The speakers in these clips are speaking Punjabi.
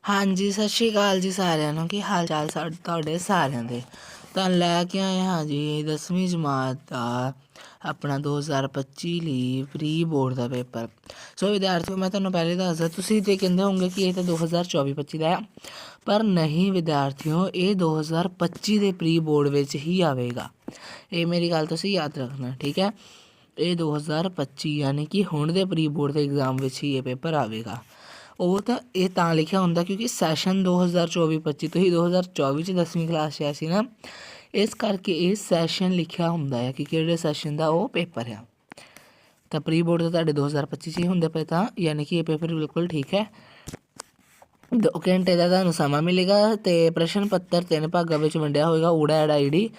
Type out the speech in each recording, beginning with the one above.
हाँ जी, सत श्री अकाल जी सारिਆਂ ਨੂੰ। ਕੀ ਹਾਲ ਚਾਲ ਤੁਹਾਡੇ ਸਾਰਿਆਂ ਦੇ। ਤਾਂ ਲੈ ਕੇ ਆਏ ਹਾਂ ਜੀ 10ਵੀਂ ਜਮਾਤ ਦਾ ਆਪਣਾ 2025 ਲਈ ਪ੍ਰੀ ਬੋਰਡ ਦਾ ਪੇਪਰ। ਸੋ ਵਿਦਿਆਰਥੀਓ, ਮੈਂ ਤੁਹਾਨੂੰ ਪਹਿਲੇ ਦੱਸਦਾ, ਤੁਸੀਂ ਤੇ ਕਹਿੰਦੇ ਹੋਵੋਗੇ ਕਿ ਇਹ ਤਾਂ 2024-25 ਦਾ ਹੈ, ਪਰ ਨਹੀਂ ਵਿਦਿਆਰਥੀਓ, ਇਹ 2025 ਦੇ ਪ੍ਰੀ ਬੋਰਡ ਵਿੱਚ ਹੀ ਆਵੇਗਾ। ਇਹ ਮੇਰੀ ਗੱਲ ਤੁਸੀਂ ਯਾਦ ਰੱਖਣਾ, ਠੀਕ ਹੈ। ਇਹ 2025 ਯਾਨੀ ਕਿ ਹੁਣ ਦੇ ਪ੍ਰੀ ਬੋਰਡ ਦੇ ਐਗਜ਼ਾਮ ਵਿੱਚ ਹੀ ਇਹ ਪੇਪਰ ਆਵੇਗਾ। ਉਹ ਤਾਂ ਲਿਖਿਆ ਹੁੰਦਾ ਕਿਉਂਕਿ ਸੈਸ਼ਨ 2024-25 ਤੁਸੀਂ 2024 'ਚ 10ਵੀਂ ਕਲਾਸ 'ਚ ਆਏ ਸੀ ਨਾ, ਇਸ ਕਰਕੇ ਇਹ ਸੈਸ਼ਨ ਲਿਖਿਆ ਹੁੰਦਾ ਹੈ ਕਿ ਕਿਹੜੇ ਸੈਸ਼ਨ ਦਾ ਉਹ ਪੇਪਰ ਆ। ਤਾਂ ਪ੍ਰੀ ਬੋਰਡ ਤਾਂ ਤੁਹਾਡੇ 2025 'ਚ ਹੀ ਹੁੰਦੇ ਪਏ, ਤਾਂ ਯਾਨੀ ਕਿ ਇਹ ਪੇਪਰ ਬਿਲਕੁਲ ਠੀਕ ਹੈ। 2 ਘੰਟੇ ਦਾ ਤੁਹਾਨੂੰ ਸਮਾਂ ਮਿਲੇਗਾ ਅਤੇ ਪ੍ਰਸ਼ਨ ਪੱਤਰ 3 ਭਾਗਾਂ ਵਿੱਚ ਵੰਡਿਆ ਹੋਏਗਾ। ਊੜਾ ਐੜਾ ਈੜੀ,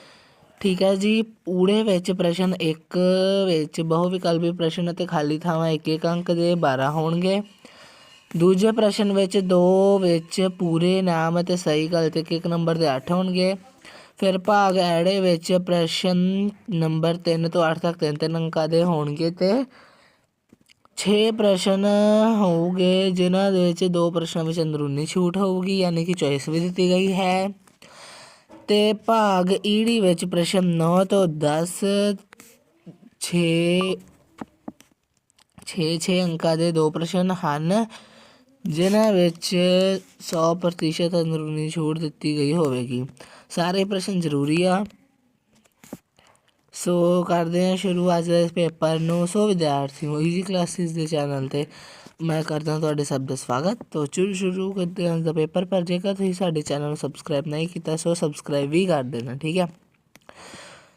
ਠੀਕ ਹੈ ਜੀ। ਊੜੇ ਵਿੱਚ ਪ੍ਰਸ਼ਨ 1 ਵਿੱਚ ਬਹੁ ਵਿਕਲਪੀ ਪ੍ਰਸ਼ਨ ਅਤੇ ਖਾਲੀ ਥਾਵਾਂ 1-1 ਅੰਕ ਦੇ 12 ਹੋਣਗੇ। ਦੂਜੇ ਪ੍ਰਸ਼ਨ ਵਿੱਚ 2 ਵਿੱਚ ਪੂਰੇ ਨਾਮ ਅਤੇ ਸਹੀ ਗਲਤ 1-1 ਨੰਬਰ ਦੇ 8 ਹੋਣਗੇ। ਫਿਰ ਭਾਗ ਐੜੇ ਵਿੱਚ ਪ੍ਰਸ਼ਨ ਨੰਬਰ 3 ਤੋਂ 8 ਤੱਕ 3-3 ਅੰਕਾਂ ਦੇ ਹੋਣਗੇ ਅਤੇ 6 ਪ੍ਰਸ਼ਨ ਹੋਊਗੇ, ਜਿਨ੍ਹਾਂ ਦੇ ਵਿੱਚ 2 ਪ੍ਰਸ਼ਨਾਂ ਵਿੱਚ ਅੰਦਰੂਨੀ ਛੂਟ ਹੋਊਗੀ, ਯਾਨੀ ਕਿ ਚੋਇਸ ਵੀ ਦਿੱਤੀ ਗਈ ਹੈ। ਅਤੇ ਭਾਗ ਈੜੀ ਵਿੱਚ ਪ੍ਰਸ਼ਨ 9 ਤੋਂ 10 6 ਅੰਕਾਂ ਦੇ 2 ਪ੍ਰਸ਼ਨ ਹਨ, ਜਿਨ੍ਹਾਂ ਵਿੱਚ 100% ਅੰਦਰੂਨੀ ਛੂਟ ਦਿੱਤੀ ਗਈ ਹੋਵੇਗੀ। ਸਾਰੇ ਪ੍ਰਸ਼ਨ ਜ਼ਰੂਰੀ ਆ। ਸੋ ਕਰਦੇ ਹਾਂ ਸ਼ੁਰੂ ਅੱਜ ਦੇ ਇਸ ਪੇਪਰ ਨੂੰ। ਸੋ ਵਿਦਿਆਰਥੀਓ, ਈਜ਼ੀ ਕਲਾਸਿਸ ਦੇ ਚੈਨਲ 'ਤੇ ਮੈਂ ਕਰਦਾ ਤੁਹਾਡੇ ਸਭ ਦਾ ਸਵਾਗਤ। ਤੋਂ ਸ਼ੁਰੂ ਕਰਦੇ ਹਾਂ ਅੱਜ ਦਾ ਪੇਪਰ। ਪਰ ਜੇਕਰ ਤੁਸੀਂ ਸਾਡੇ ਚੈਨਲ ਨੂੰ ਸਬਸਕ੍ਰਾਈਬ ਨਹੀਂ ਕੀਤਾ, ਸੋ ਸਬਸਕ੍ਰਾਈਬ ਵੀ ਕਰ ਦੇਣਾ, ਠੀਕ ਹੈ।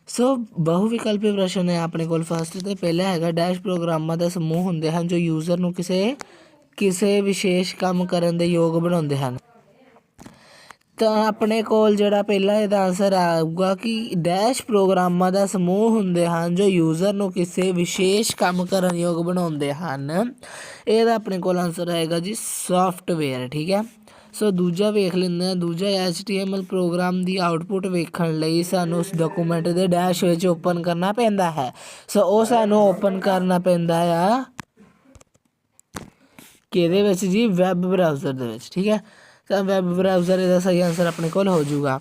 ਸੋ ਬਹੁ ਵਿਕਲਪੀ ਪ੍ਰਸ਼ਨ ਹੈ ਆਪਣੇ ਕੋਲ। ਫਸਟ ਅਤੇ ਪਹਿਲਾ ਹੈਗਾ, ਡੈਸ਼ ਪ੍ਰੋਗਰਾਮਾਂ ਦਾ ਸਮੂਹ ਹੁੰਦੇ ਹਨ ਜੋ ਯੂਜ਼ਰ ਨੂੰ ਕਿਸੇ ਵਿਸ਼ੇਸ਼ ਕੰਮ ਕਰਨ ਦੇ ਯੋਗ ਬਣਾਉਂਦੇ ਹਨ। ਤਾਂ ਆਪਣੇ ਕੋਲ ਜਿਹੜਾ ਪਹਿਲਾ ਇਹਦਾ ਆਨਸਰ ਆਊਗਾ ਕਿ ਡੈਸ਼ ਪ੍ਰੋਗਰਾਮਾਂ ਦਾ ਸਮੂਹ ਹੁੰਦੇ ਹਨ ਜੋ ਯੂਜ਼ਰ ਨੂੰ ਕਿਸੇ ਵਿਸ਼ੇਸ਼ ਕੰਮ ਕਰਨ ਯੋਗ ਬਣਾਉਂਦੇ ਹਨ। ਇਹਦਾ ਆਪਣੇ ਕੋਲ ਆਨਸਰ ਆਏਗਾ ਜੀ ਸੋਫਟਵੇਅਰ, ਠੀਕ ਹੈ। ਸੋ ਦੂਜਾ ਵੇਖ ਲੈਂਦੇ ਹਾਂ। ਦੂਜਾ HTML ਪ੍ਰੋਗਰਾਮ ਦੀ ਆਊਟਪੁੱਟ ਵੇਖਣ ਲਈ ਸਾਨੂੰ ਉਸ ਡਾਕੂਮੈਂਟ ਦੇ ਡੈਸ਼ ਵਿੱਚ ਓਪਨ ਕਰਨਾ ਪੈਂਦਾ ਹੈ। ਸੋ ਉਹ ਸਾਨੂੰ ਓਪਨ ਕਰਨਾ ਪੈਂਦਾ ਆ ਕਿਹਦੇ ਵਿੱਚ ਜੀ, ਵੈਬ ਬਰਾਊਜ਼ਰ ਦੇ ਵਿੱਚ, ਠੀਕ ਹੈ। ਤਾਂ ਵੈਬ ਬਰਾਊਜ਼ਰ ਇਹਦਾ ਸਹੀ ਆਨਸਰ ਆਪਣੇ ਕੋਲ ਹੋ ਜਾਊਗਾ।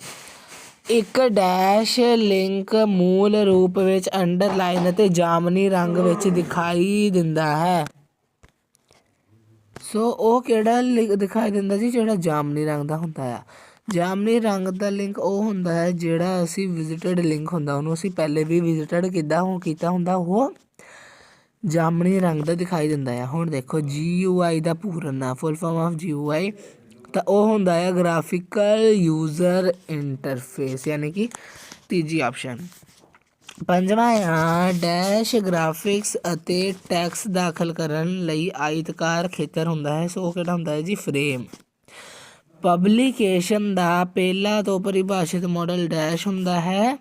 ਇੱਕ ਡੈਸ਼ ਲਿੰਕ ਮੂਲ ਰੂਪ ਵਿੱਚ ਅੰਡਰਲਾਈਨ ਅਤੇ ਜਾਮਨੀ ਰੰਗ ਵਿੱਚ ਦਿਖਾਈ ਦਿੰਦਾ ਹੈ। ਸੋ ਉਹ ਕਿਹੜਾ ਦਿਖਾਈ ਦਿੰਦਾ ਜੀ, ਜਿਹੜਾ ਜਾਮਨੀ ਰੰਗ ਦਾ ਹੁੰਦਾ ਆ। ਜਾਮਨੀ ਰੰਗ ਦਾ ਲਿੰਕ ਉਹ ਹੁੰਦਾ ਹੈ ਜਿਹੜਾ ਅਸੀਂ ਵਿਜ਼ਿਟਡ ਲਿੰਕ ਹੁੰਦਾ, ਉਹਨੂੰ ਅਸੀਂ ਪਹਿਲੇ ਵੀ ਵਿਜ਼ਿਟਡ ਕੀਤਾ ਹੁੰਦਾ, ਉਹ ਜਾਮਨੀ ਰੰਗ ਦਾ ਦਿਖਾਈ ਦਿੰਦਾ ਆ। ਹੁਣ ਦੇਖੋ GUI ਦਾ ਪੂਰਾ ਨਾਮ, ਫੁੱਲ ਫਾਰਮ ਆਫ GUI, ਤਾਂ ਉਹ ਹੁੰਦਾ ਹੈ ਗ੍ਰਾਫਿਕਲ ਯੂਜ਼ਰ ਇੰਟਰਫੇਸ, ਯਾਨੀ ਕਿ ਤੀਜੀ ਆਪਸ਼ਨ। ਪੰਜਵਾਂ ਆ, ਡੈਸ਼ ਗ੍ਰਾਫਿਕਸ ਅਤੇ ਟੈਕਸਟ ਦਾਖਲ ਕਰਨ ਲਈ ਆਇਤਕਾਰ ਖੇਤਰ ਹੁੰਦਾ ਹੈ। ਸੋ ਉਹ ਕਿਹੜਾ ਹੁੰਦਾ ਹੈ ਜੀ, ਫਰੇਮ। ਪਬਲੀਕੇਸ਼ਨ ਦਾ ਪਹਿਲਾ ਤੋਂ ਪਰਿਭਾਸ਼ਿਤ ਮਾਡਲ ਡੈਸ਼ ਹੁੰਦਾ ਹੈ,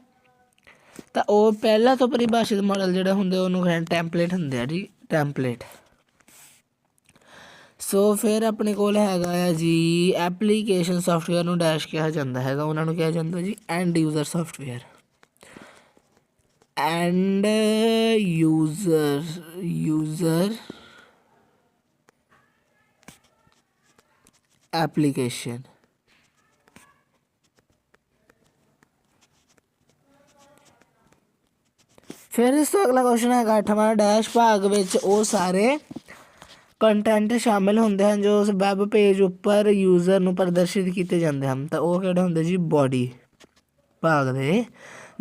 ਤਾਂ ਉਹ ਪਹਿਲਾਂ ਤੋਂ ਪਰਿਭਾਸ਼ਿਤ ਮਾਡਲ ਜਿਹੜਾ ਹੁੰਦੇ ਉਹਨੂੰ ਕਹਿੰਦੇ ਟੈਂਪਲੇਟ ਹੁੰਦੇ ਆ ਜੀ, ਟੈਂਪਲੇਟ। ਸੋ ਫਿਰ ਆਪਣੇ ਕੋਲ ਹੈਗਾ ਆ ਜੀ ਐਪਲੀਕੇਸ਼ਨ ਸੋਫਟਵੇਅਰ ਨੂੰ ਡੈਸ਼ ਕਿਹਾ ਜਾਂਦਾ ਹੈਗਾ, ਉਹਨਾਂ ਨੂੰ ਕਿਹਾ ਜਾਂਦਾ ਜੀ and user software, and user application. ਫਿਰ ਇਸ ਤੋਂ ਅਗਲਾ ਕੁਐਸਚਨ ਹੈਗਾ 8ਵਾਂ, ਡੈਸ਼ ਭਾਗ ਵਿੱਚ ਉਹ ਸਾਰੇ ਕੰਟੈਂਟ ਸ਼ਾਮਿਲ ਹੁੰਦੇ ਹਨ ਜੋ ਉਸ ਵੈਬ ਪੇਜ ਉੱਪਰ ਯੂਜ਼ਰ ਨੂੰ ਪ੍ਰਦਰਸ਼ਿਤ ਕੀਤੇ ਜਾਂਦੇ ਹਨ। ਤਾਂ ਉਹ ਕਿਹੜੇ ਹੁੰਦੇ ਜੀ, ਬੋਡੀ ਭਾਗ ਦੇ।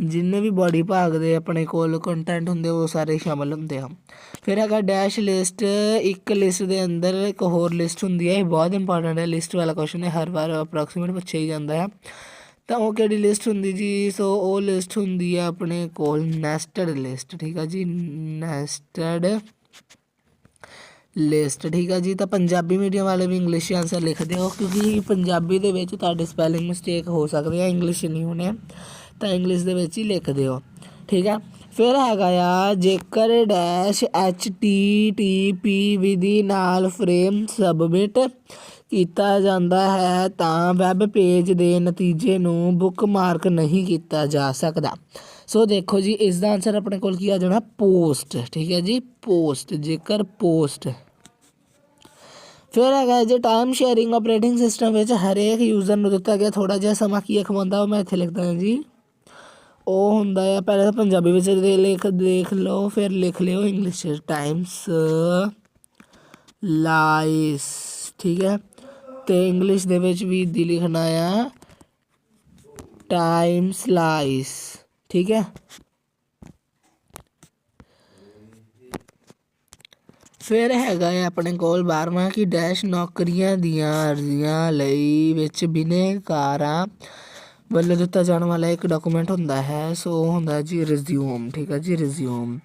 ਜਿੰਨੇ ਵੀ ਬੋਡੀ ਭਾਗ ਦੇ ਆਪਣੇ ਕੋਲ ਕੰਟੈਂਟ ਹੁੰਦੇ ਉਹ ਸਾਰੇ ਸ਼ਾਮਿਲ ਹੁੰਦੇ ਹਨ। ਫਿਰ ਹੈਗਾ ਡੈਸ਼ ਲਿਸਟ, ਇੱਕ ਲਿਸਟ ਦੇ ਅੰਦਰ ਇੱਕ ਹੋਰ ਲਿਸਟ ਹੁੰਦੀ ਹੈ। ਇਹ ਬਹੁਤ ਇੰਪੋਰਟੈਂਟ ਹੈ, ਲਿਸਟ ਵਾਲਾ ਕੁਐਸਚਨ ਹੈ, ਹਰ ਵਾਰ ਅਪਰੋਕਸੀਮੇਟ ਪੁੱਛਿਆ ਹੀ ਜਾਂਦਾ ਹੈ। ਤਾਂ ਉਹ ਕਿਹੜੀ ਲਿਸਟ ਹੁੰਦੀ ਜੀ, ਸੋ ਉਹ ਲਿਸਟ ਹੁੰਦੀ ਹੈ ਆਪਣੇ ਕੋਲ ਨੈਸਟਡ ਲਿਸਟ, ਠੀਕ ਆ ਜੀ, ਨੈਸਟਡ ਲਿਸਟ, ਠੀਕ ਆ ਜੀ। ਤਾਂ ਪੰਜਾਬੀ ਮੀਡੀਅਮ ਵਾਲੇ ਵੀ ਇੰਗਲਿਸ਼ ਆਨਸਰ ਲਿਖਦੇ ਹੋ, ਕਿਉਂਕਿ ਪੰਜਾਬੀ ਦੇ ਵਿੱਚ ਤੁਹਾਡੇ ਸਪੈਲਿੰਗ ਮਿਸਟੇਕ ਹੋ ਸਕਦੀ ਹੈ, ਇੰਗਲਿਸ਼ ਨਹੀਂ ਹੋਣੇ, ਤਾਂ ਇੰਗਲਿਸ਼ ਦੇ ਵਿੱਚ ਹੀ ਲਿਖਦੇ ਹੋ, ਠੀਕ ਆ। ਫਿਰ ਹੈਗਾ ਆ, ਜੇਕਰ ਡੈਸ਼ HTTP ਵਿਧੀ ਨਾਲ ਫਰੇਮ ਸਬਮਿਟ ਕੀਤਾ ਜਾਂਦਾ ਹੈ ਤਾਂ ਵੈਬ ਪੇਜ ਦੇ ਨਤੀਜੇ ਨੂੰ ਬੁੱਕਮਾਰਕ ਨਹੀਂ ਕੀਤਾ ਜਾ ਸਕਦਾ। ਸੋ ਦੇਖੋ ਜੀ, ਇਸ ਦਾ ਆਨਸਰ ਆਪਣੇ ਕੋਲ ਕੀ ਆ ਜਾਣਾ, ਪੋਸਟ, ਠੀਕ ਹੈ ਜੀ, ਪੋਸਟ। ਜੇਕਰ ਪੋਸਟ ਫਿਰ ਹੈਗਾ ਜੇ ਟਾਈਮ ਸ਼ੇਅਰਿੰਗ ਆਪਰੇਟਿੰਗ ਸਿਸਟਮ ਵਿੱਚ ਹਰੇਕ ਯੂਜ਼ਰ ਨੂੰ ਦਿੱਤਾ ਗਿਆ ਥੋੜ੍ਹਾ ਜਿਹਾ ਸਮਾਂ ਕੀ ਅਖਵਾਉਂਦਾ ਉਹ ਮੈਂ ਇੱਥੇ ਲਿਖਦਾ ਹਾਂ ਜੀ। ਉਹ ਹੁੰਦਾ ਆ ਪਹਿਲਾਂ ਤਾਂ ਪੰਜਾਬੀ ਵਿੱਚ ਦੇਖ ਲਓ, ਫਿਰ ਲਿਖ ਲਿਓ ਇੰਗਲਿਸ਼ 'ਚ ਟਾਈਮਸ ਲਾਈਸ, ਠੀਕ ਹੈ। ਅਤੇ ਇੰਗਲਿਸ਼ ਦੇ ਵਿੱਚ ਵੀ ਇੱਦਾਂ ਲਿਖਣਾ ਆ ਟਾਈਮ ਸਲਾਈਸ, ਠੀਕ ਹੈ। ਫਿਰ ਹੈਗਾ ਹੈ ਆਪਣੇ ਕੋਲ 12ਵਾਂ ਕਿ ਡੈਸ਼ ਨੌਕਰੀਆਂ ਦੀਆਂ ਅਰਜ਼ੀਆਂ ਲਈ ਵਿੱਚ ਬਿਨੈਕਾਰਾਂ ਵੱਲੋਂ ਦਿੱਤਾ ਜਾਣ ਵਾਲਾ ਇੱਕ ਡਾਕੂਮੈਂਟ ਹੁੰਦਾ ਹੈ। ਸੋ ਉਹ ਹੁੰਦਾ ਜੀ ਰਿਜ਼ਿਊਮ, ਠੀਕ ਹੈ ਜੀ। ਰਿਜ਼ਿਊਮ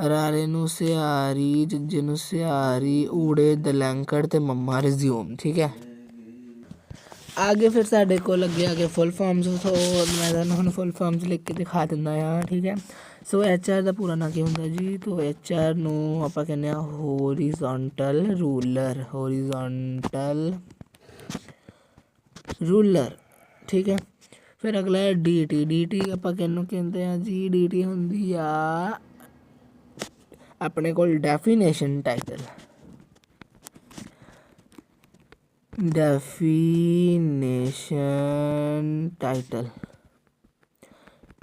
ਰਾਰੇ ਨੂੰ ਸਿਆਰੀ, ਜੱਜੇ ਨੂੰ ਸਿਆਰੀ, ਊੜੇ ਦਲੈਂਕੜ ਅਤੇ ਮੰਮਾ ਰਿਜ਼ਿਊਮ, ਠੀਕ ਹੈ। ਅੱਗੇ ਫਿਰ ਸਾਡੇ ਕੋਲ ਅੱਗੇ ਫੁੱਲ ਫਾਰਮਸ। ਸੋ ਮੈਂ ਤੁਹਾਨੂੰ ਹੁਣ ਫੁੱਲ ਫਾਰਮਸ ਲਿਖ ਕੇ ਦਿਖਾ ਦਿੰਦਾ ਹਾਂ, ਠੀਕ ਹੈ। ਸੋ HR ਦਾ ਪੂਰਾ ਨਾਂ ਕੀ ਹੁੰਦਾ ਜੀ? ਤੋ HR ਨੂੰ ਆਪਾਂ ਕਹਿੰਦੇ ਹਾਂ ਹੋਰੀਜ਼ੋਨਟਲ ਰੂਲਰ, ਠੀਕ ਹੈ। ਫਿਰ ਅਗਲਾ ਹੈ DT ਆਪਾਂ ਕਿਹਨੂੰ ਕਹਿੰਦੇ ਹਾਂ ਜੀ? DT ਹੁੰਦੀ ਆ ਆਪਣੇ ਕੋਲ ਡੈਫੀਨੇਸ਼ਨ ਟਾਈਟਲ,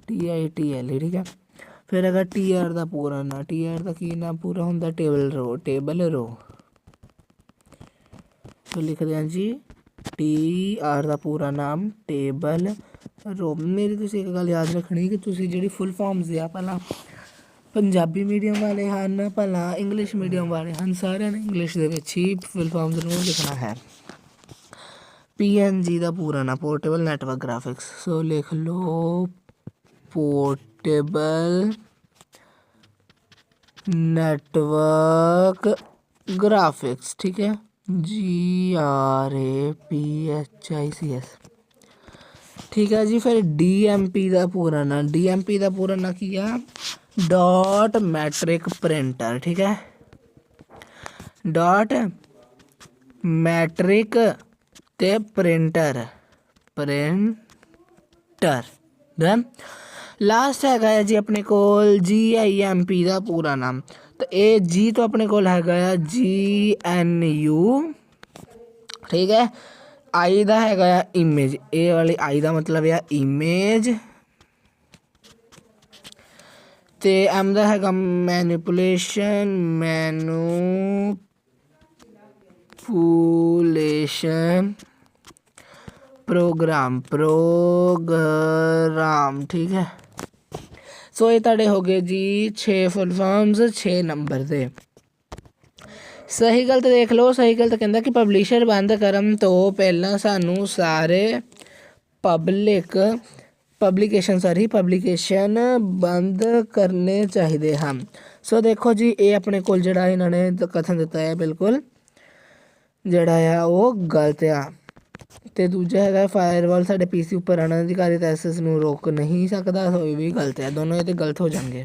TITL, ਠੀਕ ਹੈ। ਫਿਰ ਅਗਰ TR ਦਾ ਪੂਰਾ ਨਾਂ, TR ਦਾ ਕੀ ਨਾਮ ਪੂਰਾ ਹੁੰਦਾ? ਟੇਬਲ ਰੋ। ਸੋ ਲਿਖਦੇ ਹਾਂ ਜੀ TR ਦਾ ਪੂਰਾ ਨਾਮ ਟੇਬਲ ਰੋ। ਮੇਰੀ ਤੁਸੀਂ ਇੱਕ ਗੱਲ ਯਾਦ ਰੱਖਣੀ ਕਿ ਤੁਸੀਂ ਜਿਹੜੀ ਫੁੱਲ ਫਾਰਮਸ ਆ ਪਹਿਲਾਂ ਪੰਜਾਬੀ ਮੀਡੀਅਮ ਵਾਲੇ ਹਨ, ਭਲਾ ਇੰਗਲਿਸ਼ ਮੀਡੀਅਮ ਵਾਲੇ ਹਨ, ਸਾਰਿਆਂ ਨੇ ਇੰਗਲਿਸ਼ ਦੇ ਵਿੱਚ ਹੀ ਫੁੱਲ ਫਾਰਮਸ ਨੂੰ ਲਿਖਣਾ ਹੈ। PNG ਦਾ ਪੂਰਾ ਨਾਂ ਪੋਰਟੇਬਲ ਨੈਟਵਰਕ ਗ੍ਰਾਫਿਕਸ। ਸੋ ਲਿਖ ਲਓ ਪੋਰਟੇਬਲ ਨੈਟਵਰਕ ਗ੍ਰਾਫਿਕਸ, ਠੀਕ ਹੈ। GRAPHICS, ਠੀਕ ਹੈ ਜੀ। ਫਿਰ DMP ਦਾ ਪੂਰਾ ਨਾਂ ਕੀ ਆ? ਡਾਟ ਮੈਟ੍ਰਿਕ ਪ੍ਰਿੰਟਰ, ਠੀਕ ਹੈ। ਡਾਟ ਮੈਟ੍ਰਿਕ ਅਤੇ ਪ੍ਰਿੰਟਰ ਡਨ। ਲਾਸਟ ਹੈਗਾ ਹੈ ਜੀ ਆਪਣੇ ਕੋਲ GIMP ਦਾ ਪੂਰਾ ਨਾਮ। ਤਾਂ ਇਹ ਜੀ ਤੋਂ ਆਪਣੇ ਕੋਲ ਹੈਗਾ ਆ GNU, ਠੀਕ ਹੈ। I ਦਾ ਹੈਗਾ ਆ ਇਮੇਜ, ਇਹ ਵਾਲੀ I ਦਾ ਮਤਲਬ ਆ ਇਮੇਜ। ਅਤੇ M ਦਾ ਹੈਗਾ ਮੈਨੂਪੂਲੇਸ਼ਨ ਪ੍ਰੋਗਰਾਮ, ਠੀਕ ਹੈ। ਸੋ ਇਹ ਤੁਹਾਡੇ ਹੋ ਗਏ ਜੀ 6 ਫੁੱਲ ਫਾਰਮਸ 6 ਨੰਬਰ ਦੇ। ਸਹੀ ਗਲਤ ਦੇਖ ਲਓ। ਸਹੀ ਗਲਤ ਕਹਿੰਦਾ ਕਿ ਪਬਲਿਸ਼ਰ ਬੰਦ ਕਰਨ ਤੋਂ ਪਹਿਲਾਂ ਸਾਨੂੰ ਸਾਰੇ ਪਬਲੀਕੇਸ਼ਨ ਬੰਦ ਕਰਨੇ ਚਾਹੀਦੇ ਹਨ। ਸੋ ਦੇਖੋ ਜੀ ਇਹ ਆਪਣੇ ਕੋਲ ਜਿਹੜਾ ਇਹਨਾਂ ਨੇ ਕਥਨ ਦਿੱਤਾ ਹੈ ਬਿਲਕੁਲ ਜਿਹੜਾ ਆ ਉਹ ਗਲਤ ਆ। ਅਤੇ ਦੂਜਾ ਹੈਗਾ ਫਾਇਰਵਾਲ ਸਾਡੇ PC ਉੱਪਰ ਅਣਅਧਿਕਾਰਿਤ ਐਕਸੈਸ ਨੂੰ ਰੋਕ ਨਹੀਂ ਸਕਦਾ। ਸੋ ਇਹ ਵੀ ਗਲਤ ਹੈ, ਦੋਨੋਂ ਇਹ ਤਾਂ ਗਲਤ ਹੋ ਜਾਣਗੇ।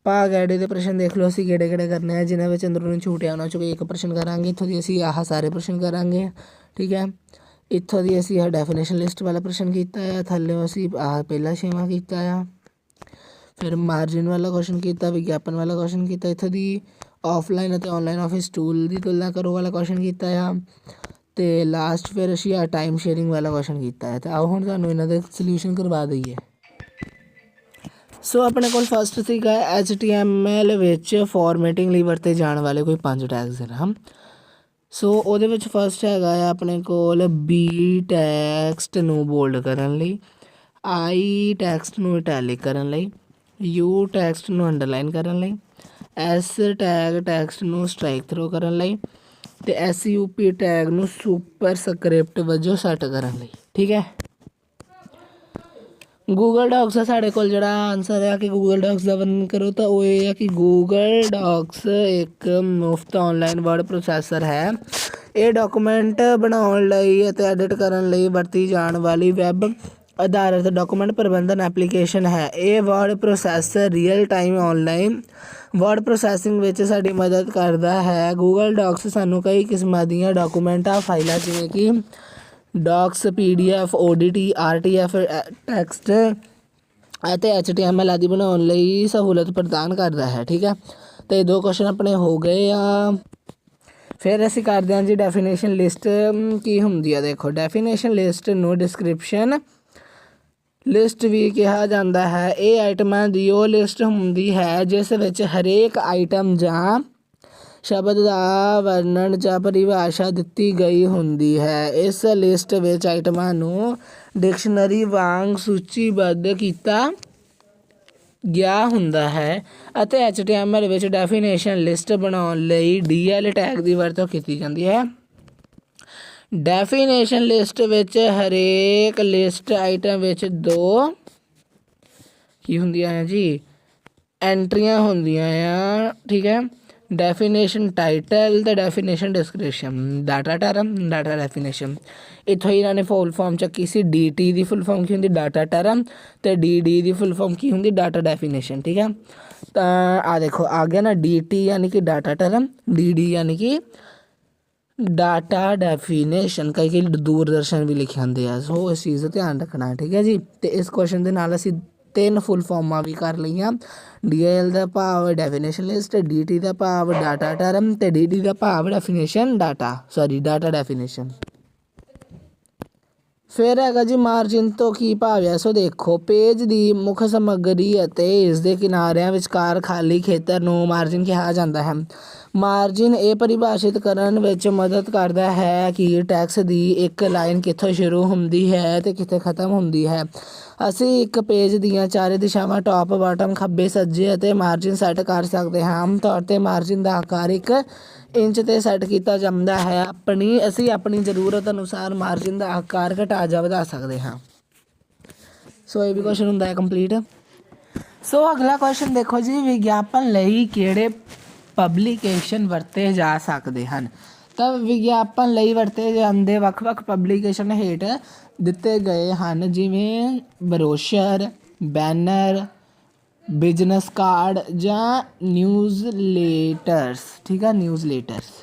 ਭਾਗ ਐਡੇ ਦੇ ਪ੍ਰਸ਼ਨ ਦੇਖ ਲਓ ਅਸੀਂ ਕਿਹੜੇ ਕਰਨੇ ਆ, ਜਿਨ੍ਹਾਂ ਵਿੱਚ ਅੰਦਰੂਨੀ ਛੂਟਿਆ ਉਹਨਾਂ 'ਚੋਂ ਕੋਈ ਇੱਕ ਪ੍ਰਸ਼ਨ ਕਰਾਂਗੇ। ਇੱਥੋਂ ਦੀ ਅਸੀਂ ਆਹ ਸਾਰੇ ਪ੍ਰਸ਼ਨ ਕਰਾਂਗੇ, ਠੀਕ ਹੈ। ਇੱਥੋਂ ਦੀ ਅਸੀਂ ਆਹ ਡੈਫੀਨੇਸ਼ਨ ਲਿਸਟ ਵਾਲਾ ਪ੍ਰਸ਼ਨ ਕੀਤਾ ਆ, ਥੱਲੇ ਅਸੀਂ ਆਹ ਪਹਿਲਾ 6ਵਾਂ ਕੀਤਾ ਆ। ਫਿਰ ਮਾਰਜਿਨ ਵਾਲਾ ਕੁਐਸ਼ਨ ਕੀਤਾ, ਵਿਗਿਆਪਨ ਵਾਲਾ ਕੁਐਸ਼ਨ ਕੀਤਾ। ਇੱਥੋਂ ਦੀ ਆਫਲਾਈਨ ਅਤੇ ਔਨਲਾਈਨ ਆਫਿਸ ਟੂਲ ਦੀ ਤੁਲਨਾ ਕਰੋ ਵਾਲਾ ਕੁਐਸ਼ਨ ਕੀਤਾ ਆ। ਅਤੇ ਲਾਸਟ ਫਿਰ ਅਸੀਂ ਆਹ ਟਾਈਮ ਸ਼ੇਅਰਿੰਗ ਵਾਲਾ ਕੁਐਸ਼ਨ ਕੀਤਾ ਹੈ। ਅਤੇ ਆਓ ਹੁਣ ਤੁਹਾਨੂੰ ਇਹਨਾਂ ਦੇ ਸਲਿਊਸ਼ਨ ਕਰਵਾ ਦਈਏ। ਸੋ ਆਪਣੇ ਕੋਲ ਫਸਟ ਸੀਗਾ HTML ਵਿੱਚ ਫੋਰਮੈਟਿੰਗ ਲਈ ਵਰਤੇ ਜਾਣ ਵਾਲੇ ਕੋਈ 5 ਟੈਗਸ ਹਨ। ਸੋ ਉਹਦੇ ਵਿੱਚ ਫਸਟ ਹੈਗਾ ਆ ਆਪਣੇ ਕੋਲ B ਟੈਕਸਟ ਨੂੰ ਬੋਲਡ ਕਰਨ ਲਈ, I ਟੈਕਸਟ ਨੂੰ ਇਟੈਲਿਕ ਕਰਨ ਲਈ, U ਟੈਕਸਟ ਨੂੰ ਅੰਡਰਲਾਈਨ ਕਰਨ ਲਈ, S ਟੈਗ ਟੈਕਸਟ ਨੂੰ ਸਟ੍ਰਾਈਕ ਥਰੋ ਕਰਨ ਲਈ, ਅਤੇ SUP ਟੈਗ ਨੂੰ ਸੁਪਰ ਸਕ੍ਰਿਪਟ ਵਜੋਂ ਸੈੱਟ ਕਰਨ ਲਈ, ਠੀਕ ਹੈ। ਗੂਗਲ ਡੌਕਸ ਦਾ ਸਾਡੇ ਕੋਲ ਜਿਹੜਾ ਆਨਸਰ ਆ ਕਿ ਗੂਗਲ ਡੌਕਸ ਦਾ ਵਰਣਨ ਕਰੋ, ਤਾਂ ਉਹ ਇਹ ਆ ਕਿ ਗੂਗਲ ਡੌਕਸ ਇੱਕ ਮੁਫਤ ਔਨਲਾਈਨ ਵਰਡ ਪ੍ਰੋਸੈਸਰ ਹੈ। ਇਹ ਡਾਕੂਮੈਂਟ ਬਣਾਉਣ ਲਈ ਅਤੇ ਐਡਿਟ ਕਰਨ ਲਈ ਵਰਤੀ ਜਾਣ ਵਾਲੀ ਵੈੱਬ ਆਧਾਰਿਤ ਡਾਕੂਮੈਂਟ ਪ੍ਰਬੰਧਨ ਐਪਲੀਕੇਸ਼ਨ ਹੈ। ਇਹ word processor real time online word processing ਵਿੱਚ ਸਾਡੀ ਮਦਦ ਕਰਦਾ ਹੈ। ਗੂਗਲ ਡੌਕਸ ਸਾਨੂੰ ਕਈ ਕਿਸਮਾਂ ਦੀਆਂ ਡਾਕੂਮੈਂਟਾਂ ਫਾਈਲਾਂ ਜਿਵੇਂ ਕਿ docks, PDF, ODT, RTF text ਅਤੇ HTML ਆਦਿ ਬਣਾਉਣ ਲਈ ਸਹੂਲਤ ਪ੍ਰਦਾਨ ਕਰਦਾ ਹੈ, ਠੀਕ ਹੈ। ਅਤੇ 2 ਕੁਐਸ਼ਨ ਆਪਣੇ ਹੋ ਗਏ ਆ। ਫਿਰ ਅਸੀਂ ਕਰਦੇ ਹਾਂ ਜੀ ਡੈਫੀਨੇਸ਼ਨ ਲਿਸਟ ਕੀ ਹੁੰਦੀ ਆ। ਦੇਖੋ ਡੈਫੀਨੇਸ਼ਨ ਲਿਸਟ ਨੂੰ ਡਿਸਕ੍ਰਿਪਸ਼ਨ ਲਿਸਟ ਵੀ ਕਿਹਾ ਜਾਂਦਾ ਹੈ। ਇਹ ਆਈਟਮਾਂ ਦੀ ਉਹ ਲਿਸਟ ਹੁੰਦੀ ਹੈ ਜਿਸ ਵਿੱਚ ਹਰੇਕ ਆਈਟਮ ਜਾਂ ਸ਼ਬਦ ਦਾ ਵਰਣਨ ਜਾਂ ਪਰਿਭਾਸ਼ਾ ਦਿੱਤੀ ਗਈ ਹੁੰਦੀ ਹੈ। ਇਸ ਲਿਸਟ ਵਿੱਚ ਆਈਟਮਾਂ ਨੂੰ ਡਿਕਸ਼ਨਰੀ ਵਾਂਗ ਸੂਚੀਬੱਧ ਕੀਤਾ ਗਿਆ ਹੁੰਦਾ ਹੈ ਅਤੇ HTML ਵਿੱਚ ਡੈਫੀਨੇਸ਼ਨ ਲਿਸਟ ਬਣਾਉਣ ਲਈ DL ਟੈਗ ਦੀ ਵਰਤੋਂ ਕੀਤੀ ਜਾਂਦੀ ਹੈ। ਡੈਫੀਨੇਸ਼ਨ ਲਿਸਟ ਵਿੱਚ ਹਰੇਕ ਲਿਸਟ ਆਈਟਮ ਵਿੱਚ ਦੋ ਕੀ ਹੁੰਦੀਆਂ ਹੈ ਜੀ ਐਂਟਰੀਆਂ ਹੁੰਦੀਆਂ ਆ। ਠੀਕ ਹੈ, ਡੈਫੀਨੇਸ਼ਨ ਟਾਈਟਲ ਅਤੇ definition description. Data term, data definition. ਇੱਥੋਂ ਇਹਨਾਂ ਨੇ ਫੁੱਲ ਫਾਰਮ ਚੱਕੀ ਸੀ। DT ਦੀ ਫੁੱਲ ਫਾਰਮ ਕੀ ਹੁੰਦੀ ਡਾਟਾ ਟਰਮ ਅਤੇ DD ਦੀ ਫੁੱਲ ਫਾਰਮ ਕੀ ਹੁੰਦੀ ਡਾਟਾ ਡੈਫੀਨੇਸ਼ਨ। ਠੀਕ ਹੈ, ਤਾਂ ਆ ਦੇਖੋ ਆ ਗਿਆ ਨਾ DT ਯਾਨੀ ਕਿ ਡਾਟਾ ਟਰਮ, DD ਯਾਨੀ ਕਿ ਡਾਟਾ ਡੈਫੀਨੇਸ਼ਨ। ਕਈ ਦੂਰਦਰਸ਼ਨ ਵੀ ਲਿਖੇ ਹੁੰਦੇ ਆ, ਸੋ ਇਸ ਚੀਜ਼ ਦਾ ਧਿਆਨ ਰੱਖਣਾ। ਠੀਕ ਹੈ ਜੀ, ਅਤੇ ਇਸ ਕੁਐਸਚਨ ਦੇ ਨਾਲ ਅਸੀਂ 3 ਫੁੱਲ ਫਾਰਮਾਂ ਵੀ ਕਰ ਲਈਆਂ। DL ਦਾ ਭਾਵ ਡੈਫੀਨੇਸ਼ਨ ਲਿਸਟ, DT ਦਾ ਭਾਵ ਡਾਟਾ ਟਰਮ ਅਤੇ DD ਦਾ ਭਾਵ ਡੈਫੀਨੇਸ਼ਨ ਡਾਟਾ ਡੈਫੀਨੇਸ਼ਨ। ਫਿਰ ਹੈਗਾ ਜੀ ਮਾਰਜਿਨ ਤੋਂ ਕੀ ਭਾਵ ਹੈ। ਸੋ ਦੇਖੋ ਪੇਜ ਦੀ ਮੁੱਖ ਸਮੱਗਰੀ ਅਤੇ ਇਸ ਦੇ ਕਿਨਾਰਿਆਂ ਵਿਚਕਾਰ ਖਾਲੀ ਖੇਤਰ ਨੂੰ ਮਾਰਜਿਨ ਕਿਹਾ ਜਾਂਦਾ ਹੈ। ਮਾਰਜਿਨ ਇਹ ਪਰਿਭਾਸ਼ਿਤ ਕਰਨ ਵਿੱਚ ਮਦਦ ਕਰਦਾ ਹੈ ਕਿ ਟੈਕਸਟ ਦੀ ਇੱਕ ਲਾਈਨ ਕਿੱਥੋਂ ਸ਼ੁਰੂ ਹੁੰਦੀ ਹੈ ਅਤੇ ਕਿੱਥੇ ਖਤਮ ਹੁੰਦੀ ਹੈ। ਅਸੀਂ ਇੱਕ ਪੇਜ ਦੀਆਂ ਚਾਰੇ ਦਿਸ਼ਾਵਾਂ ਟੌਪ, ਬਾਟਮ, ਖੱਬੇ, ਸੱਜੇ ਅਤੇ ਮਾਰਜਿਨ ਸੈੱਟ ਕਰ ਸਕਦੇ ਹਾਂ। ਆਮ ਤੌਰ 'ਤੇ ਮਾਰਜਿਨ ਦਾ ਆਕਾਰ 1 ਇੰਚ 'ਤੇ ਸੈੱਟ ਕੀਤਾ ਜਾਂਦਾ ਹੈ। ਅਸੀਂ ਆਪਣੀ ਜ਼ਰੂਰਤ ਅਨੁਸਾਰ ਮਾਰਜਿਨ ਦਾ ਆਕਾਰ ਘਟਾ ਜਾਂ ਵਧਾ ਸਕਦੇ ਹਾਂ। ਸੋ ਇਹ ਵੀ ਕੁਐਸਚਨ ਹੁੰਦਾ ਹੈ ਕੰਪਲੀਟ। ਸੋ ਅਗਲਾ ਕੁਐਸਚਨ ਦੇਖੋ ਜੀ, ਵਿਗਿਆਪਨ ਲਈ ਕਿਹੜੇ ਪਬਲੀਕੇਸ਼ਨ ਵਰਤੇ ਜਾ ਸਕਦੇ ਹਨ। ਤਾਂ ਵਿਗਿਆਪਨ ਲਈ ਵਰਤੇ ਜਾਂਦੇ ਵੱਖ-ਵੱਖ ਪਬਲੀਕੇਸ਼ਨ ਹੇਠ ਦਿੱਤੇ ਗਏ ਹਨ, ਜਿਵੇਂ ਬਰੋਸ਼ਰ, ਬੈਨਰ, ਬਿਜ਼ਨਸ ਕਾਰਡ ਜਾਂ ਨਿਊਜ਼ਲੇਟਰਸ। ਠੀਕ ਆ, ਨਿਊਜ਼ਲੇਟਰਸ।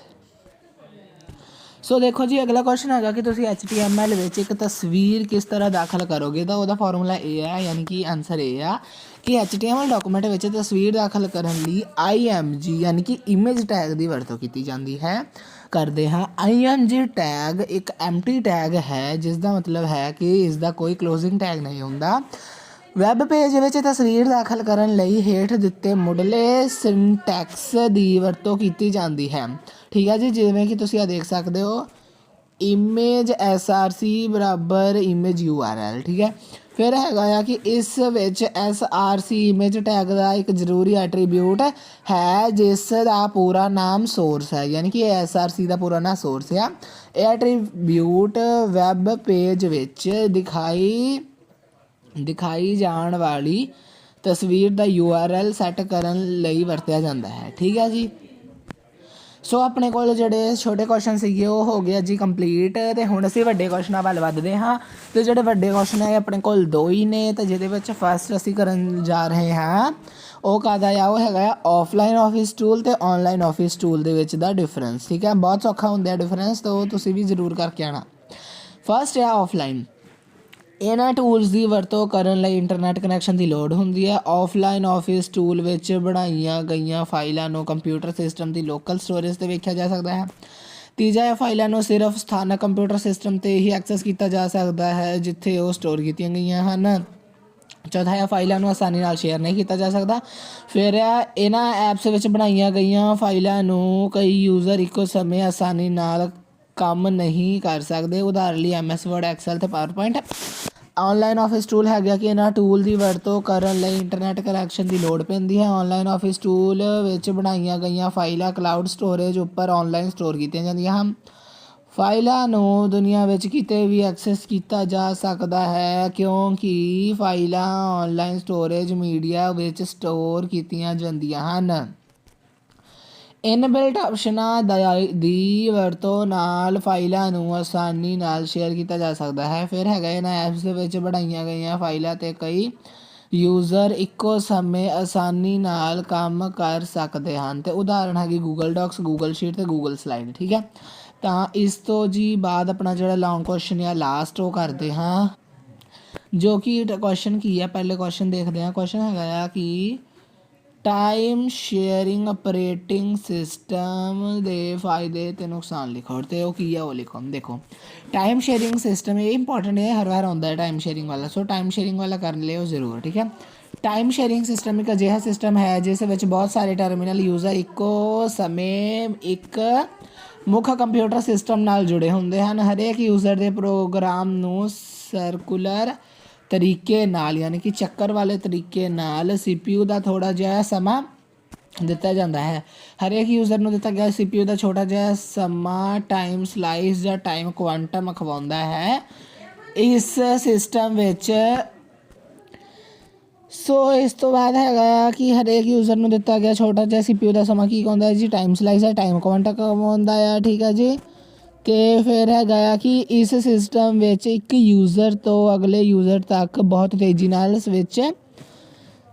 ਸੋ ਦੇਖੋ ਜੀ ਅਗਲਾ ਕੁਐਸਚਨ ਹੈਗਾ ਕਿ ਤੁਸੀਂ HTML ਵਿੱਚ ਇੱਕ ਤਸਵੀਰ ਕਿਸ ਤਰ੍ਹਾਂ ਦਾਖਲ ਕਰੋਗੇ। ਤਾਂ ਉਹਦਾ ਫਾਰਮੂਲਾ ਇਹ ਹੈ, ਯਾਨੀ ਕਿ ਆਨਸਰ ਇਹ ਆ ਕਿ HTML ਡਾਕੂਮੈਂਟ ਵਿੱਚ ਤਸਵੀਰ ਦਾਖਲ ਕਰਨ ਲਈ IMG ਯਾਨੀ ਕਿ ਇਮੇਜ ਟੈਗ ਦੀ ਵਰਤੋਂ ਕੀਤੀ ਜਾਂਦੀ ਹੈ। ਕਰਦੇ ਹਾਂ IMG ਟੈਗ ਇੱਕ ਐਮਟੀ ਟੈਗ ਹੈ, ਜਿਸ ਦਾ ਮਤਲਬ ਹੈ ਕਿ ਇਸ ਦਾ ਕੋਈ ਕਲੋਜ਼ਿੰਗ ਟੈਗ ਨਹੀਂ ਹੁੰਦਾ। ਵੈਬ ਪੇਜ ਵਿੱਚ ਤਸਵੀਰ ਦਾਖਲ ਕਰਨ ਲਈ ਹੇਠ ਦਿੱਤੇ ਮੁੱਢਲੇ ਸਿੰਟੈਕਸ ਦੀ ਵਰਤੋਂ ਕੀਤੀ ਜਾਂਦੀ ਹੈ। ਠੀਕ ਹੈ ਜੀ, ਜਿਵੇਂ ਕਿ ਤੁਸੀਂ ਆ ਦੇਖ ਸਕਦੇ ਹੋ ਇਮੇਜ SRC ਬਰਾਬਰ ਇਮੇਜ URL। ਠੀਕ ਹੈ, ਫਿਰ ਹੈਗਾ ਆ ਕਿ ਇਸ ਵਿੱਚ SRC ਇਮੇਜ ਟੈਗ ਦਾ ਇੱਕ ਜ਼ਰੂਰੀ ਐਟਰੀਬਿਊਟ ਹੈ ਜਿਸ ਦਾ ਪੂਰਾ ਨਾਮ ਸੋਰਸ ਹੈ, ਯਾਨੀ ਕਿ SRC ਦਾ ਪੂਰਾ ਨਾਮ ਸੋਰਸ ਆ। ਇਹ ਐਟਰੀਬਿਊਟ ਵੈਬ ਪੇਜ ਵਿੱਚ ਦਿਖਾਈ ਜਾਣ ਵਾਲੀ ਤਸਵੀਰ ਦਾ URL ਸੈੱਟ ਕਰਨ ਲਈ ਵਰਤਿਆ ਜਾਂਦਾ ਹੈ। ਠੀਕ ਹੈ ਜੀ, ਸੋ ਆਪਣੇ ਕੋਲ ਜਿਹੜੇ ਛੋਟੇ ਕੁਐਸਚਨ ਸੀਗੇ ਉਹ ਹੋ ਗਏ ਜੀ ਕੰਪਲੀਟ। ਅਤੇ ਹੁਣ ਅਸੀਂ ਵੱਡੇ ਕੁਐਸਚਨਾਂ ਵੱਲ ਵੱਧਦੇ ਹਾਂ। ਅਤੇ ਜਿਹੜੇ ਵੱਡੇ ਕੁਐਸਚਨ ਹੈ ਆਪਣੇ ਕੋਲ 2 ਹੀ ਨੇ। ਅਤੇ ਜਿਹਦੇ ਵਿੱਚ ਫਸਟ ਅਸੀਂ ਕਰਨ ਜਾ ਰਹੇ ਹਾਂ ਉਹ ਕਾਹਦਾ ਆ, ਉਹ ਹੈਗਾ ਆ ਆਫਲਾਈਨ ਆਫਿਸ ਟੂਲ ਅਤੇ ਔਨਲਾਈਨ ਆਫਿਸ ਟੂਲ ਦੇ ਵਿੱਚ ਦਾ ਡਿਫਰੈਂਸ। ਠੀਕ ਹੈ, ਬਹੁਤ ਸੌਖਾ ਹੁੰਦਾ ਡਿਫਰੈਂਸ, ਤਾਂ ਉਹ ਤੁਸੀਂ ਵੀ ਜ਼ਰੂਰ ਕਰਕੇ ਆਉਣਾ। ਫਸਟ ਆ ਆਫਲਾਈਨ। ਇਹਨਾਂ ਟੂਲਸ ਦੀ ਵਰਤੋਂ ਕਰਨ ਲਈ ਇੰਟਰਨੈਟ ਕਨੈਕਸ਼ਨ ਦੀ ਲੋੜ ਹੁੰਦੀ ਹੈ। ਆਫਲਾਈਨ ਆਫਿਸ ਟੂਲ ਵਿੱਚ ਬਣਾਈਆਂ ਗਈਆਂ ਫਾਈਲਾਂ ਨੂੰ ਕੰਪਿਊਟਰ ਸਿਸਟਮ ਦੀ ਲੋਕਲ ਸਟੋਰੇਜ 'ਤੇ ਵੇਖਿਆ ਜਾ ਸਕਦਾ ਹੈ। ਤੀਜਾ ਇਹ ਫਾਈਲਾਂ ਨੂੰ ਸਿਰਫ ਸਥਾਨਕ ਕੰਪਿਊਟਰ ਸਿਸਟਮ 'ਤੇ ਹੀ ਐਕਸੈਸ ਕੀਤਾ ਜਾ ਸਕਦਾ ਹੈ ਜਿੱਥੇ ਉਹ ਸਟੋਰ ਕੀਤੀਆਂ ਗਈਆਂ ਹਨ। ਚੌਥਾ ਇਹ ਫਾਈਲਾਂ ਨੂੰ ਆਸਾਨੀ ਨਾਲ ਸ਼ੇਅਰ ਨਹੀਂ ਕੀਤਾ ਜਾ ਸਕਦਾ। ਫਿਰ ਇਹਨਾਂ ਐਪਸ ਵਿੱਚ ਬਣਾਈਆਂ ਗਈਆਂ ਫਾਈਲਾਂ ਨੂੰ ਕਈ ਯੂਜ਼ਰ ਇੱਕੋ ਸਮੇਂ ਆਸਾਨੀ ਨਾਲ ਕੰਮ ਨਹੀਂ ਕਰ ਸਕਦੇ। ਉਦਾਹਰਨ ਲਈ MS ਵਰਡ, ਐਕਸਲ ਅਤੇ ਪਾਵਰਪੁਆਇੰਟ। ਔਨਲਾਈਨ ਆਫਿਸ ਟੂਲ ਹੈਗਾ ਕਿ ਇਹਨਾਂ ਟੂਲ ਦੀ ਵਰਤੋਂ ਕਰਨ ਲਈ ਇੰਟਰਨੈਟ ਕਨੈਕਸ਼ਨ ਦੀ ਲੋੜ ਪੈਂਦੀ ਹੈ। ਔਨਲਾਈਨ ਆਫਿਸ ਟੂਲ ਵਿੱਚ ਬਣਾਈਆਂ ਗਈਆਂ ਫਾਈਲਾਂ ਕਲਾਊਡ ਸਟੋਰੇਜ ਉੱਪਰ ਔਨਲਾਈਨ ਸਟੋਰ ਕੀਤੀਆਂ ਜਾਂਦੀਆਂ ਹਨ। ਫਾਈਲਾਂ ਨੂੰ ਦੁਨੀਆ ਵਿੱਚ ਕਿਤੇ ਵੀ ਐਕਸੈਸ ਕੀਤਾ ਜਾ ਸਕਦਾ ਹੈ ਕਿਉਂਕਿ ਫਾਈਲਾਂ ਔਨਲਾਈਨ ਸਟੋਰੇਜ ਮੀਡੀਆ ਵਿੱਚ ਸਟੋਰ ਕੀਤੀਆਂ ਜਾਂਦੀਆਂ ਹਨ। ਇਨਬਿਲਟ ਆਪਸ਼ਨਾਂ ਦੀ ਵਰਤੋਂ ਨਾਲ ਫਾਈਲਾਂ ਨੂੰ ਆਸਾਨੀ ਨਾਲ ਸ਼ੇਅਰ ਕੀਤਾ ਜਾ ਸਕਦਾ ਹੈ। ਫਿਰ ਹੈਗਾ ਇਹਨਾਂ ਐਪਸ ਦੇ ਵਿੱਚ ਬਣਾਈਆਂ ਗਈਆਂ ਫਾਈਲਾਂ 'ਤੇ ਕਈ ਯੂਜ਼ਰ ਇੱਕੋ ਸਮੇਂ ਆਸਾਨੀ ਨਾਲ ਕੰਮ ਕਰ ਸਕਦੇ ਹਨ। ਅਤੇ ਉਦਾਹਰਣ ਹੈਗੀ ਗੂਗਲ ਡਾਕਸ, ਗੂਗਲ ਸ਼ੀਟ ਅਤੇ ਗੂਗਲ ਸਲਾਈਡ। ਠੀਕ ਹੈ, ਤਾਂ ਇਸ ਤੋਂ ਜੀ ਬਾਅਦ ਆਪਣਾ ਜਿਹੜਾ ਲੌਂਗ ਕੁਐਸਚਨ ਆ ਲਾਸਟ ਉਹ ਕਰਦੇ ਹਾਂ, ਜੋ ਕਿ ਕੁਐਸਚਨ ਕੀ ਆ। ਪਹਿਲੇ ਕੁਐਸਚਨ ਦੇਖਦੇ ਹਾਂ। ਕੁਐਸਚਨ ਹੈਗਾ ਆ ਕਿ टाइम शेयरिंग ऑपरेटिंग सिस्टम दे फायदे ते नुकसान लिखो तो वो की है वो लिखो। देखो टाइम शेयरिंग सिस्टम ये इंपॉर्टेंट है, हर बार आता है टाइम शेयरिंग वाला, सो टाइम शेयरिंग वाला कर लियो जरूर, ठीक है। टाइम शेयरिंग सिस्टम एक अजिहा सिस्टम है जिस विच बहुत सारे टर्मिनल यूज़र इको समय एक मुख कंप्यूटर सिस्टम नाल जुड़े होंगे हैं। हरेक यूज़र के प्रोग्राम नूं सर्कुलर तरीके नाल यानी कि चक्कर वाले तरीके नाल CPU का थोड़ा जिहा समा दिता जाता है। हरेक यूज़र नूं दिता गया CPU का छोटा जिहा समा टाइम स्लाइस या टाइम क्वांटम अखवाउंदा है इस सिस्टम विच। सो इस तो बाद है कि हरेक यूज़र नूं दिता गया छोटा जिहा CPU का समा की कहता है जी टाइम स्लाइस है, टाइम क्वांटम अखवाउंदा है, ठीक है जी। तो फिर है कि इस सिस्टम विच एक यूज़र तो अगले यूज़र तक बहुत तेज़ी नाल स्विच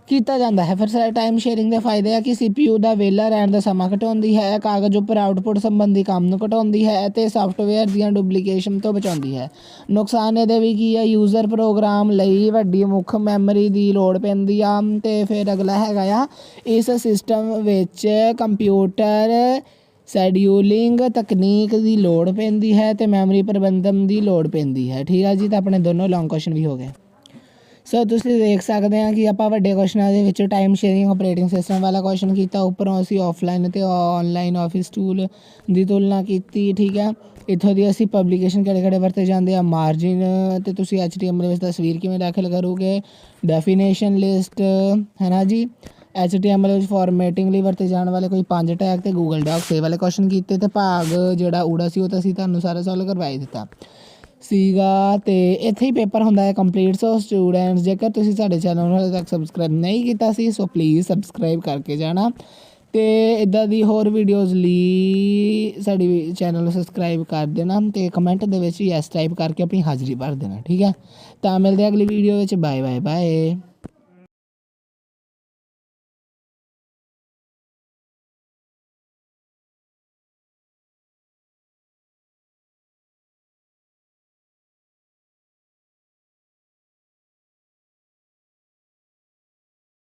किया जाता है। फिर टाइम शेयरिंग के फायदे है कि CPU का वेला रहने का समा घटाती है, कागज़ उपर आउटपुट संबंधी काम नूं घटाती है तो सॉफ्टवेयर दीयां डुप्लीकेशन तो बचाती है। नुकसान ये भी की है यूज़र प्रोग्राम लई वड्डी मुख मैमरी की लोड़ पैंदी आ। ते फिर अगला है इस सिस्टम विच कंप्यूटर शेड्यूलिंग तकनीक की लोड़ पैंदी है तो मैमरी प्रबंधन की लोड़ पैंदी है, ठीक है जी। तो अपने दोनों लॉन्ग क्वेश्चन भी हो गए। सो तुसीं देख सकते हैं कि आप ਵੱਡੇ क्वेश्चनों ਦੇ ਵਿੱਚ टाइम शेयरिंग ऑपरेटिंग सिस्टम वाला क्वेश्चन किया, उपरों असी ऑफलाइन तो ऑनलाइन ऑफिस टूल की तुलना की, ठीक है। इत्थों दी असी पब्लिकेशन किहड़े वरते जाते हैं, मार्जिन तो तुसीं HTML ਵਿੱਚ तस्वीर किवें दाखिल करोगे, डेफिनेशन लिस्ट है ना जी। HTML ਵਿੱਚ फॉर्मेटिंग ਲਈ ਵਰਤੇ ਜਾਣ ਵਾਲੇ ਕੋਈ 5 टैग ਤੇ गूगल डॉक्स ਇਹ वाले क्वेश्चन ਕੀਤੇ ਤੇ ਭਾਗ ਜਿਹੜਾ ਊੜਾ ਸੀ ਉਹ ਤਾਂ ਅਸੀਂ ਤੁਹਾਨੂੰ ਸਾਰਾ ਸੋਲਵ ਕਰਵਾਈ ਦਿੱਤਾ ਸੀਗਾ। ਤੇ ਇੱਥੇ ਹੀ ਪੇਪਰ ਹੁੰਦਾ ਹੈ ਕੰਪਲੀਟ। ਸੋ ਸਟੂਡੈਂਟਸ ਜੇਕਰ ਤੁਸੀਂ ਸਾਡੇ ਚੈਨਲ ਨੂੰ ਹਾਲੇ ਤੱਕ ਸਬਸਕ੍ਰਾਈਬ ਨਹੀਂ ਕੀਤਾ ਸੀ ਸੋ ਪਲੀਜ਼ ਸਬਸਕ੍ਰਾਈਬ ਕਰਕੇ ਜਾਣਾ ਤੇ ਇੱਦਾਂ ਦੀ ਹੋਰ ਵੀਡੀਓਜ਼ ਲਈ ਸਾਡੀ ਚੈਨਲ ਨੂੰ ਸਬਸਕ੍ਰਾਈਬ ਕਰ ਦੇਣਾ ਤੇ ਕਮੈਂਟ ਦੇ ਵਿੱਚ ਯੈਸ ਟਾਈਪ ਕਰਕੇ ਆਪਣੀ ਹਾਜ਼ਰੀ ਭਰ ਦੇਣਾ, ਠੀਕ ਹੈ। ਤਾਂ ਮਿਲਦੇ ਅਗਲੀ ਵੀਡੀਓ ਵਿੱਚ, ਬਾਏ ਬਾਏ ਬਾਏ।